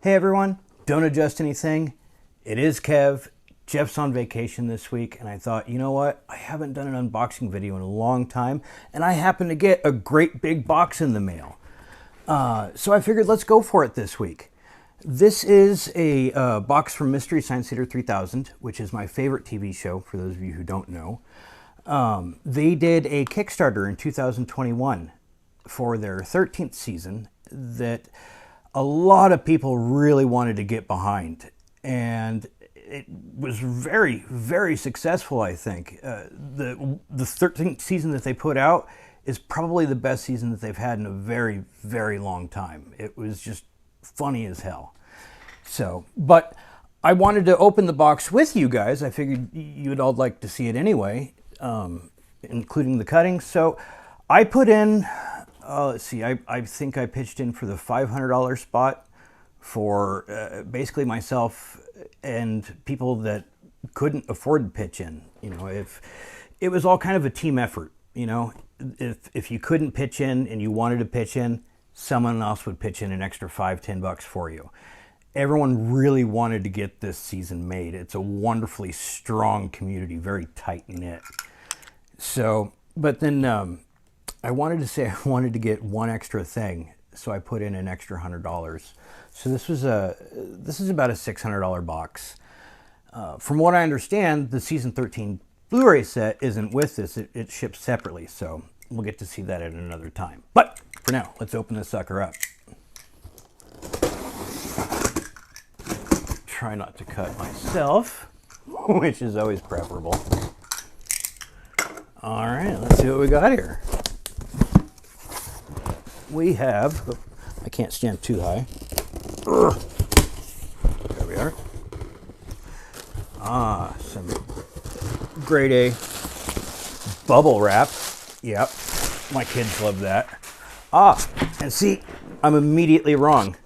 Hey everyone, don't adjust anything. It is Kev. Jeff's on vacation this week, and I thought, you know what? I haven't done an unboxing video in a long time, and I happened to get a great big box in the mail. So I figured let's go for it this week. This is a box from Mystery Science Theater 3000, which is my favorite TV show, for those of you who don't know. They did a Kickstarter in 2021 for their 13th season that a lot of people really wanted to get behind, and it was very, very successful, I think. The 13th season that they put out is probably the best season that they've had in a very, very long time. It was just funny as hell. So, but I wanted to open the box with you guys. I figured you'd all like to see it anyway, including the cuttings. So I put in, let's see, I think I pitched in for the $500 spot for basically myself and people that couldn't afford to pitch in. You know, if it was all kind of a team effort, you know, if you couldn't pitch in and you wanted to pitch in, someone else would pitch in an extra $5-10 for you. Everyone really wanted to get this season made. It's a wonderfully strong community, very tight knit. So, but then I wanted to say I wanted to get one extra thing, so I put in an extra $100. So this is about a $600 box. From what I understand, the season 13 Blu-ray set isn't with this. It ships separately, so we'll get to see that at another time. But for now, let's open this sucker up. Try not to cut myself, which is always preferable. All right, let's see what we got here. We have, oh, I can't stand too high. Ugh. There we are. Some grade A bubble wrap. Yep, my kids love that. And see, I'm immediately wrong.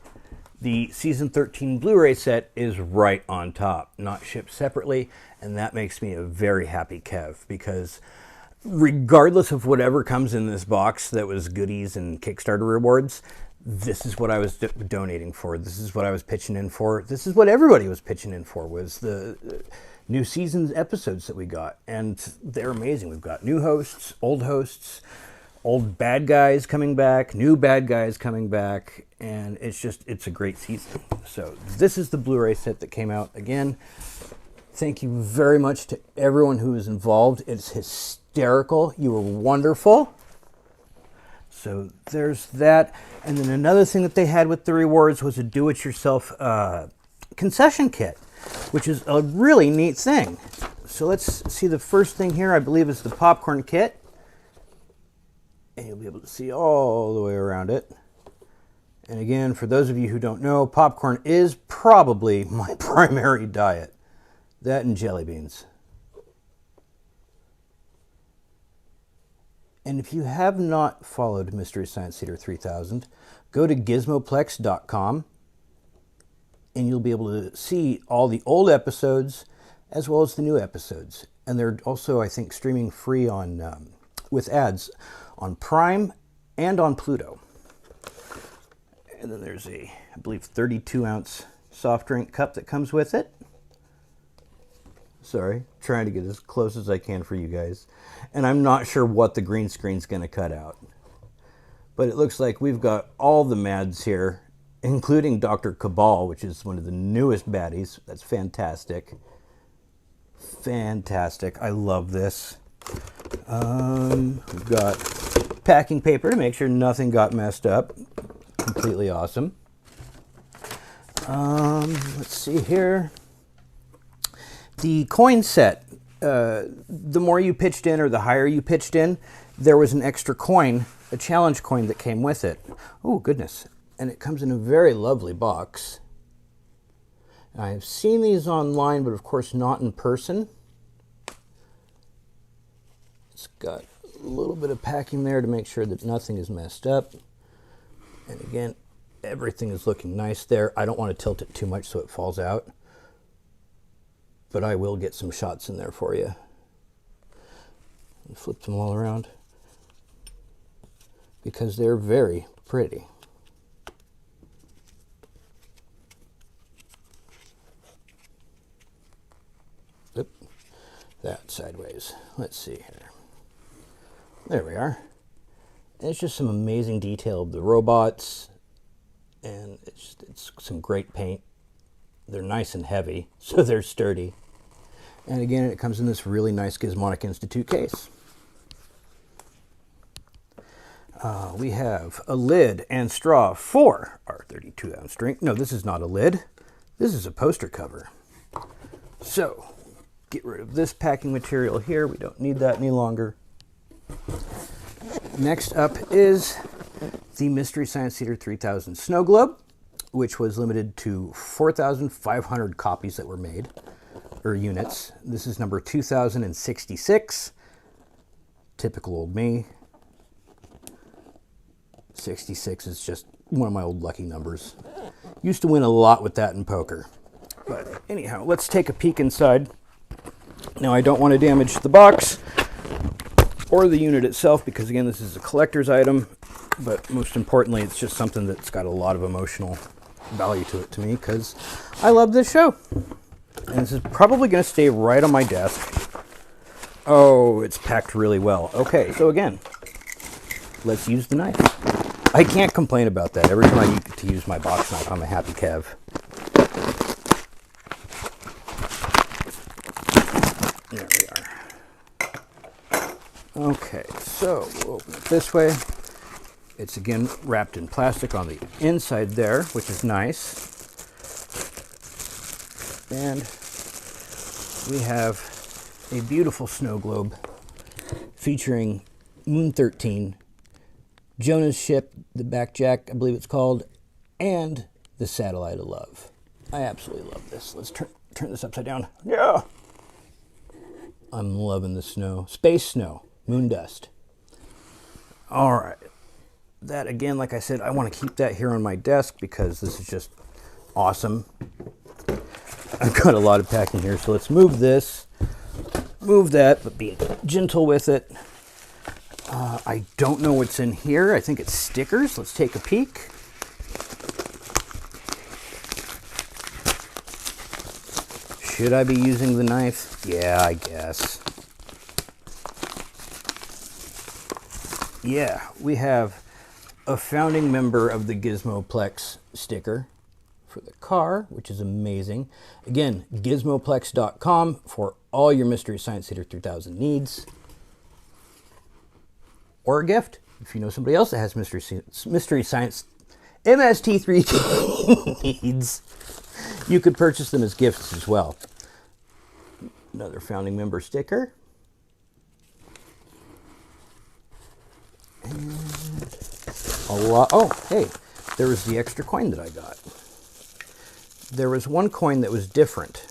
The season 13 Blu-ray set is right on top, not shipped separately, and that makes me a very happy Kev, because regardless of whatever comes in this box that was goodies and Kickstarter rewards, this is what I was donating for. This is what I was pitching in for. This is what everybody was pitching in for, was the new season's episodes that we got. And they're amazing. We've got new hosts, old bad guys coming back, new bad guys coming back, and it's a great season. So this is the Blu-ray set that came out. Again, thank you very much to everyone who was involved. It's hysterical. You were wonderful. So there's that. And then another thing that they had with the rewards was a do-it-yourself concession kit, which is a really neat thing. So let's see, the first thing here, I believe, is the popcorn kit. And you'll be able to see all the way around it. And again, for those of you who don't know, popcorn is probably my primary diet. That and jelly beans. And if you have not followed Mystery Science Theater 3000, go to gizmoplex.com and you'll be able to see all the old episodes as well as the new episodes. And they're also, I think, streaming free on with ads on Prime and on Pluto. And then there's a, I believe, 32-ounce soft drink cup that comes with it. Sorry, trying to get as close as I can for you guys. And I'm not sure what the green screen's going to cut out. But it looks like we've got all the Mads here, including Dr. Cabal, which is one of the newest baddies. That's fantastic. Fantastic. I love this. We've got packing paper to make sure nothing got messed up. Completely awesome. Let's see here. The coin set, the more you pitched in or the higher you pitched in, there was an extra coin, a challenge coin that came with it. Oh, goodness. And it comes in a very lovely box. I've seen these online, but of course not in person. It's got a little bit of packing there to make sure that nothing is messed up. And again, everything is looking nice there. I don't want to tilt it too much so it falls out, but I will get some shots in there for you. Flip them all around because they're very pretty. that sideways. Let's see here. There we are. And it's just some amazing detail of the robots, and it's some great paint. They're nice and heavy, so they're sturdy. And again, it comes in this really nice Gizmonic Institute case. We have a lid and straw for our 32-ounce drink. No, this is not a lid. This is a poster cover. So, get rid of this packing material here. We don't need that any longer. Next up is the Mystery Science Theater 3000 Snow Globe, which was limited to 4,500 copies that were made, or units. This is number 2066. Typical old me. 66 is just one of my old lucky numbers. Used to win a lot with that in poker. But anyhow, let's take a peek inside. Now, I don't want to damage the box or the unit itself because, again, this is a collector's item. But most importantly, it's just something that's got a lot of emotional value to it to me because I love this show. And this is probably going to stay right on my desk. Oh, it's packed really well. Okay, so again, let's use the knife. I can't complain about that. Every time I get to use my box knife, I'm a happy Kev. There we are. Okay, so we'll open it this way. It's again wrapped in plastic on the inside there, which is nice. And we have a beautiful snow globe featuring Moon 13, Jonah's ship, the Backjack, I believe it's called, and the Satellite of Love. I absolutely love this. Let's turn this upside down. Yeah! I'm loving the snow. Space snow. Moon dust. All right. That, again, like I said, I want to keep that here on my desk because this is just awesome. I've got a lot of packing here, so let's move this. Move that, but be gentle with it. I don't know what's in here. I think it's stickers. Let's take a peek. Should I be using the knife? Yeah, I guess. Yeah, we have a founding member of the Gizmoplex sticker for the car, which is amazing. Again, gizmoplex.com for all your Mystery Science Theater 3000 needs. Or a gift. If you know somebody else that has Mystery Science MST3K needs, you could purchase them as gifts as well. Another founding member sticker. And a lot. Oh, hey, there was the extra coin that I got. There was one coin that was different,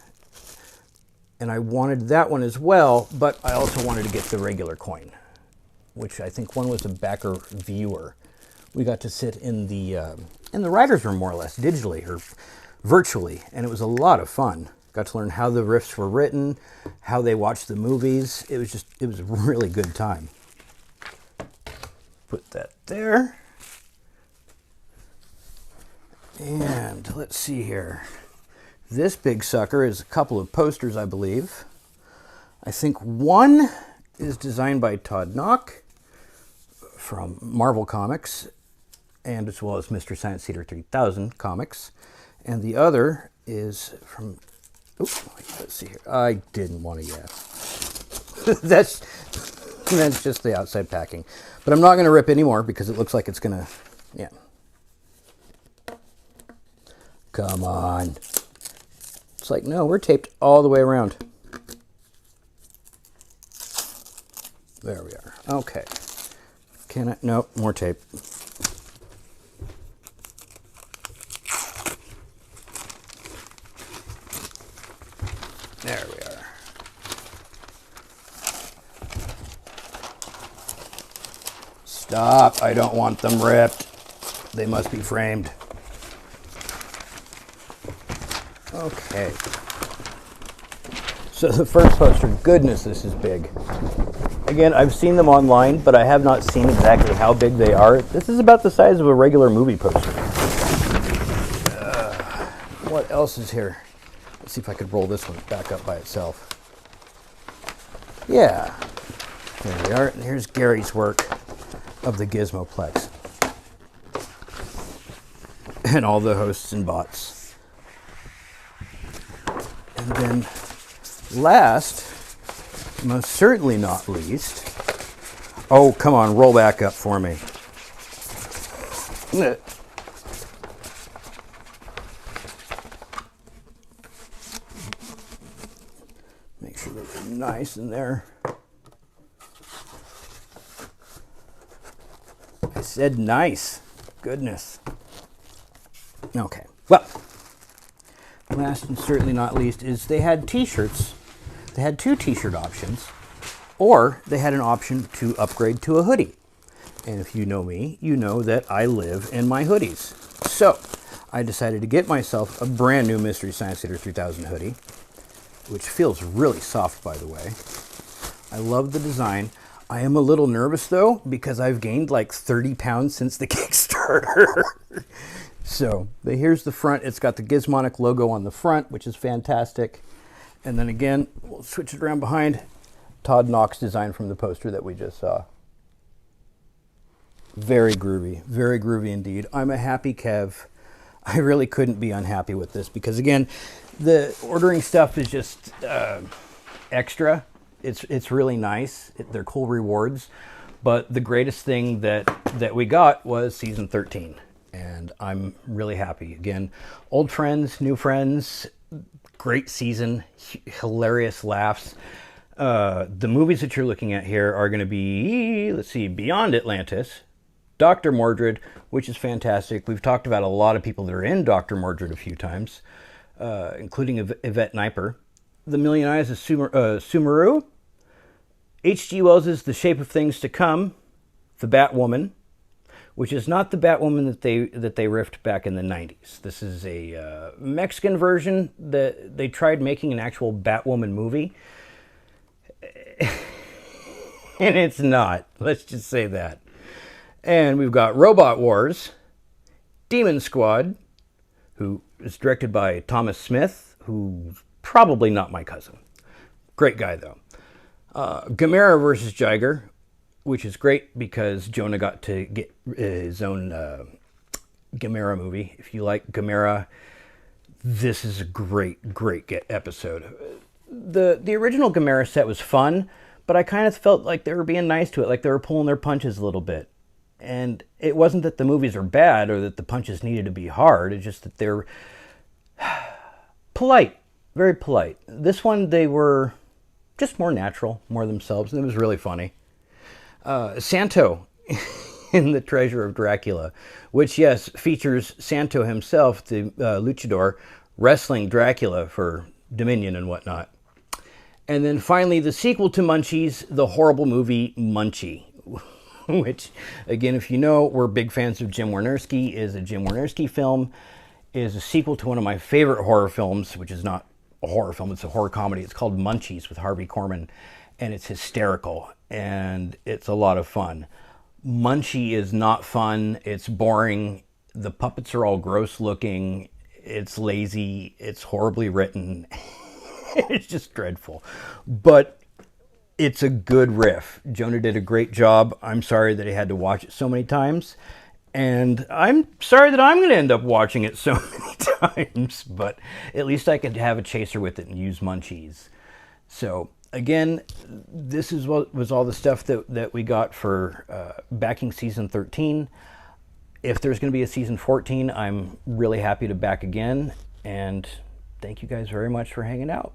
and I wanted that one as well, but I also wanted to get the regular coin, which I think one was a backer viewer. We got to sit in the writer's room, more or less, digitally or virtually, and it was a lot of fun. Got to learn how the riffs were written, how they watched the movies. It was a really good time. Put that there. And let's see here. This big sucker is a couple of posters, I believe. I think one is designed by Todd Knock from Marvel Comics, and as well as Mystery Science Theater 3000 comics. And the other is from, let's see here. I didn't want to yet. That's just the outside packing. But I'm not going to rip anymore because it looks like it's going to, yeah. Come on. It's like, no, we're taped all the way around. There we are. Okay. Can I? Nope, more tape. There we are. Stop. I don't want them ripped. They must be framed. Okay. So the first poster, goodness, this is big. Again, I've seen them online, but I have not seen exactly how big they are. This is about the size of a regular movie poster. What else is here? Let's see if I could roll this one back up by itself. Yeah, there we are. And here's Gary's work of the Gizmoplex. And all the hosts and bots. And then last, most certainly not least, oh, come on, roll back up for me. Make sure they're nice in there. I said nice. Goodness. Okay. Well, last and certainly not least is they had t-shirts. They had 2 t-shirt options, or they had an option to upgrade to a hoodie. And if you know me, you know that I live in my hoodies. So I decided to get myself a brand new Mystery Science Theater 3000 hoodie, which feels really soft, by the way. I love the design. I am a little nervous, though, because I've gained like 30 pounds since the Kickstarter. So here's the front. It's got the Gizmonic logo on the front, which is fantastic. And then again, we'll switch it around behind. Todd Knox design from the poster that we just saw. Very groovy indeed. I'm a happy Kev. I really couldn't be unhappy with this because, again, the ordering stuff is just extra. It's really nice. They're cool rewards. But the greatest thing that we got was season 13. And I'm really happy. Again, old friends, new friends, great season, hilarious laughs. The movies that you're looking at here are going to be, let's see, Beyond Atlantis, Dr. Mordred, which is fantastic. We've talked about a lot of people that are in Dr. Mordred a few times, including Yvette Kniper. The Million Eyes of Sumeru, H.G. Wells' The Shape of Things to Come, The Batwoman, which is not the Batwoman that they riffed back in the 90s. This is a Mexican version that they tried making an actual Batwoman movie. And it's not. Let's just say that. And we've got Robot Wars, Demon Squad, who is directed by Thomas Smith, who's probably not my cousin. Great guy, though. Gamera versus Jiger, which is great because Jonah got to get his own Gamera movie. If you like Gamera, this is a great episode. The original Gamera set was fun, but I kind of felt like they were being nice to it, like they were pulling their punches a little bit. And it wasn't that the movies are bad or that the punches needed to be hard. It's just that they're polite, very polite. This one, they were just more natural, more themselves, and it was really funny. Santo in The Treasure of Dracula, which, yes, features Santo himself, the luchador, wrestling Dracula for Dominion and whatnot. And then finally, the sequel to Munchies, the horrible movie Munchie, which, again, if you know, we're big fans of Jim Wynorski, is a Jim Wynorski film, is a sequel to one of my favorite horror films, which is not a horror film, it's a horror comedy. It's called Munchies with Harvey Korman, and it's hysterical, and it's a lot of fun. Munchie is not fun. It's boring. The puppets are all gross looking. It's lazy. It's horribly written. It's just dreadful. But it's a good riff. Jonah did a great job. I'm sorry that I had to watch it so many times. And I'm sorry that I'm going to end up watching it so many times. But at least I could have a chaser with it and use Munchies. So again, this is what was all the stuff that we got for backing season 13. If there's going to be a season 14, I'm really happy to back again. And thank you guys very much for hanging out.